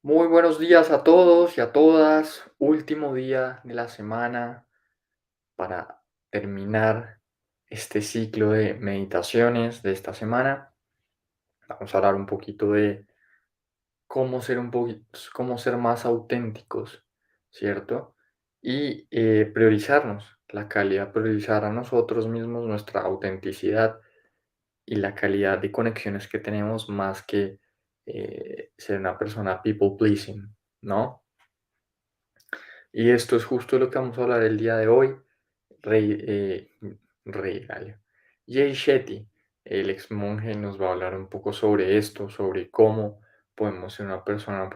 Muy buenos días a todos y a todas. Último día de la semana para terminar este ciclo de meditaciones de esta semana. Vamos a hablar un poquito de cómo ser cómo ser más auténticos, ¿cierto? Y priorizarnos la calidad, priorizar a nosotros mismos nuestra autenticidad y la calidad de conexiones que tenemos más que ser una persona people pleasing, ¿no? Y esto es justo lo que vamos a hablar el día de hoy. Rey, Rey Galio. Jay Shetty, el ex monje, nos va a hablar un poco sobre esto, sobre cómo podemos ser una persona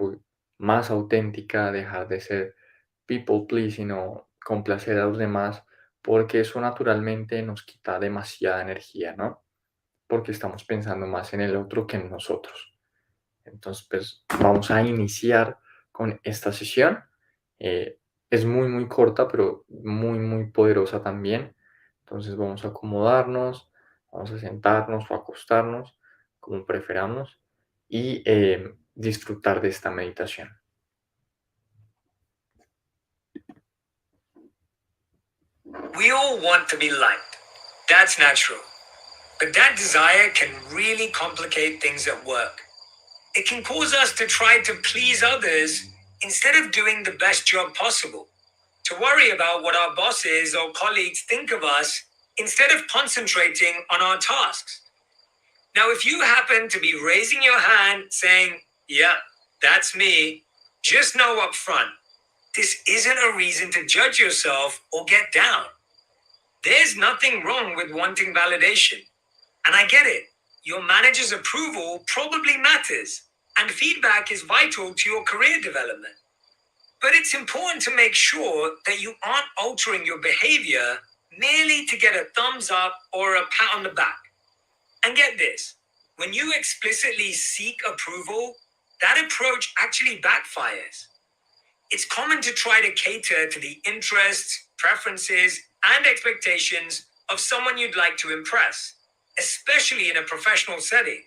más auténtica, dejar de ser people pleasing o complacer a los demás, porque eso naturalmente nos quita demasiada energía, ¿no? Porque estamos pensando más en el otro que en nosotros. Entonces, pues vamos a iniciar con esta sesión. Es muy corta, pero muy poderosa también. Entonces vamos a acomodarnos, vamos a sentarnos o acostarnos, como preferamos, y disfrutar de esta meditación. We all want to be liked. That's natural. But that desire can really complicate things at work. It can cause us to try to please others instead of doing the best job possible, to worry about what our bosses or colleagues think of us instead of concentrating on our tasks. Now, if you happen to be raising your hand saying, "Yeah, that's me," just know up front, this isn't a reason to judge yourself or get down. There's nothing wrong with wanting validation. And I get it. Your manager's approval probably matters, and feedback is vital to your career development. But it's important to make sure that you aren't altering your behavior merely to get a thumbs up or a pat on the back. And get this, when you explicitly seek approval, that approach actually backfires. It's common to try to cater to the interests, preferences, and expectations of someone you'd like to impress, especially in a professional setting.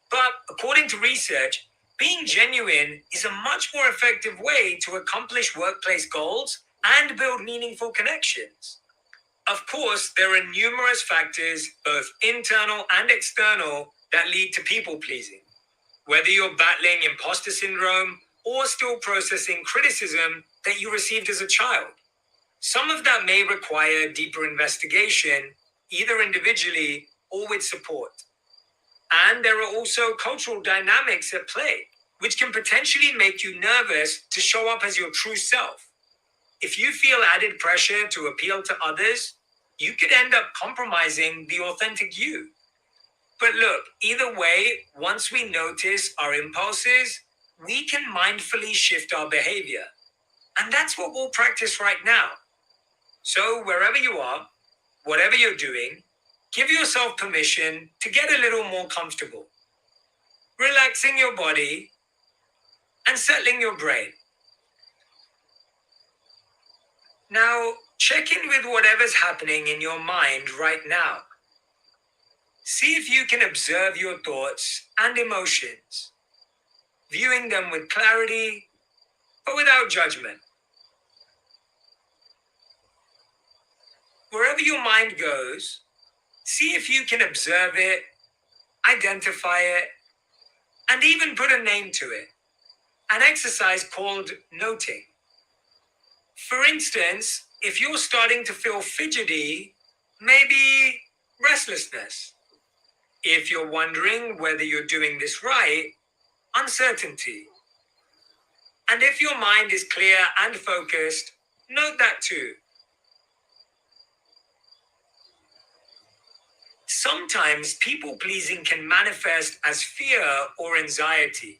But according to research, being genuine is a much more effective way to accomplish workplace goals and build meaningful connections. Of course, there are numerous factors, both internal and external, that lead to people pleasing. Whether you're battling imposter syndrome or still processing criticism that you received as a child, some of that may require deeper investigation, either individually or with support. And there are also cultural dynamics at play, which can potentially make you nervous to show up as your true self. If you feel added pressure to appeal to others, you could end up compromising the authentic you. But look, either way, once we notice our impulses, we can mindfully shift our behavior. And that's what we'll practice right now. So, wherever you are, whatever you're doing, give yourself permission to get a little more comfortable, relaxing your body and settling your brain. Now, check in with whatever's happening in your mind right now. See if you can observe your thoughts and emotions, viewing them with clarity but without judgment. Wherever your mind goes, see if you can observe it, identify it, and even put a name to it. An exercise called noting. For instance, if you're starting to feel fidgety, maybe restlessness. If you're wondering whether you're doing this right, uncertainty. And if your mind is clear and focused, note that too. Sometimes people pleasing can manifest as fear or anxiety,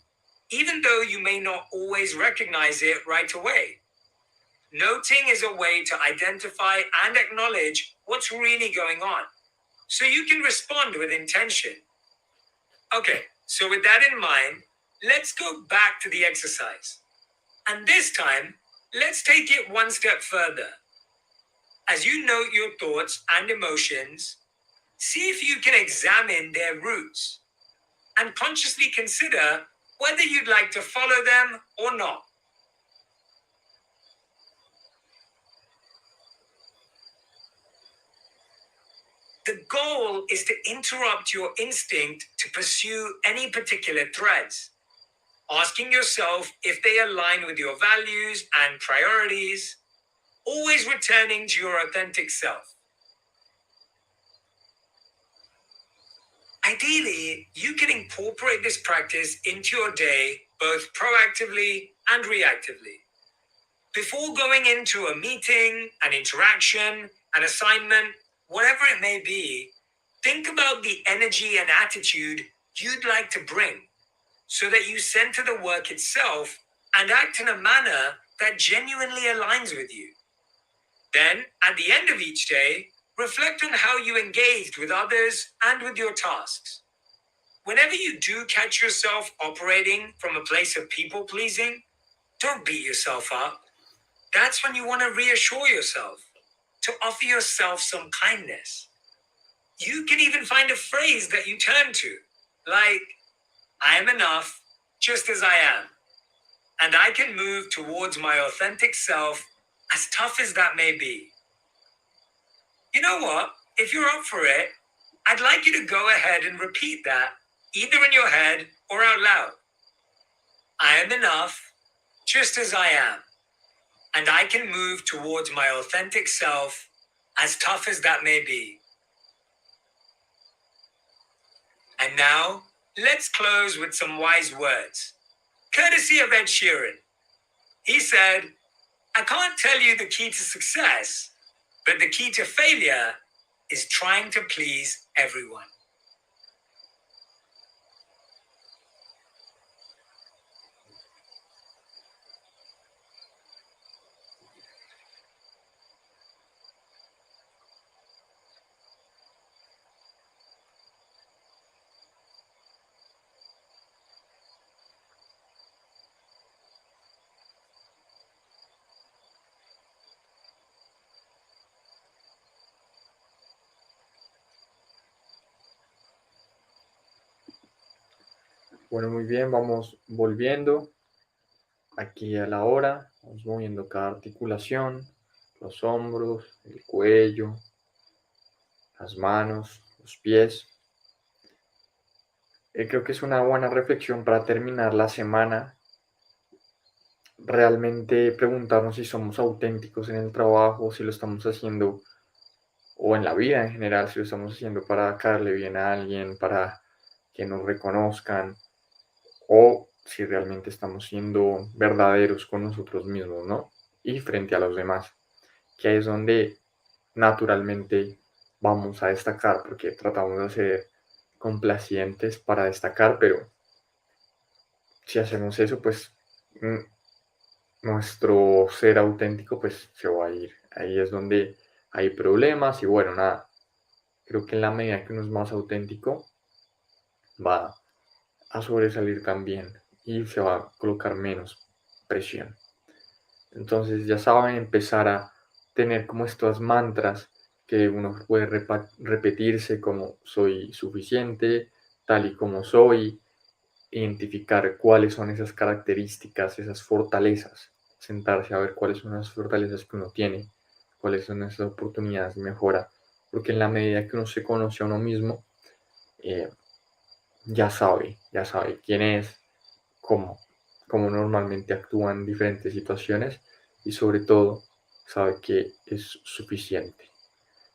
even though you may not always recognize it right away. Noting is a way to identify and acknowledge what's really going on, so you can respond with intention. Okay, so with that in mind, let's go back to the exercise. And this time, let's take it one step further. As you note your thoughts and emotions, see if you can examine their roots and consciously consider whether you'd like to follow them or not. The goal is to interrupt your instinct to pursue any particular threads, asking yourself if they align with your values and priorities, always returning to your authentic self. Ideally, you can incorporate this practice into your day both proactively and reactively. Before going into a meeting, an interaction, an assignment, whatever it may be, think about the energy and attitude you'd like to bring so that you center the work itself and act in a manner that genuinely aligns with you. Then, at the end of each day, reflect on how you engaged with others and with your tasks. Whenever you do catch yourself operating from a place of people pleasing, don't beat yourself up. That's when you want to reassure yourself, to offer yourself some kindness. You can even find a phrase that you turn to, like, I am enough just as I am, and I can move towards my authentic self, as tough as that may be. You know what? If you're up for it, I'd like you to go ahead and repeat that, either in your head or out loud. I am enough just as I am, and I can move towards my authentic self, as tough as that may be. And now, let's close with some wise words, courtesy of Ed Sheeran. He said, I can't tell you the key to success, but the key to failure is trying to please everyone. Bueno, muy bien, vamos volviendo aquí a la hora, vamos moviendo cada articulación, los hombros, el cuello, las manos, los pies. Creo que es una buena reflexión para terminar la semana, realmente preguntarnos si somos auténticos en el trabajo, si lo estamos haciendo, o en la vida en general, si lo estamos haciendo para caerle bien a alguien, para que nos reconozcan, o si realmente estamos siendo verdaderos con nosotros mismos, ¿no? Y frente a los demás, que ahí es donde naturalmente vamos a destacar, porque tratamos de ser complacientes para destacar, pero si hacemos eso, pues nuestro ser auténtico pues se va a ir. Ahí es donde hay problemas y bueno, nada, creo que en la medida que uno es más auténtico, va a sobresalir también y se va a colocar menos presión. Entonces ya saben, empezar a tener como estos mantras que uno puede repetirse como soy suficiente, tal y como soy, identificar cuáles son esas características, esas fortalezas, sentarse a ver cuáles son las fortalezas que uno tiene, cuáles son esas oportunidades de mejora, porque en la medida que uno se conoce a uno mismo, eh, ya sabe quién es, cómo, cómo normalmente actúa en diferentes situaciones y sobre todo sabe que es suficiente.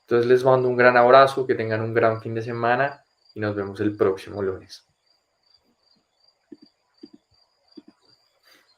Entonces les mando un gran abrazo, que tengan un gran fin de semana y nos vemos el próximo lunes.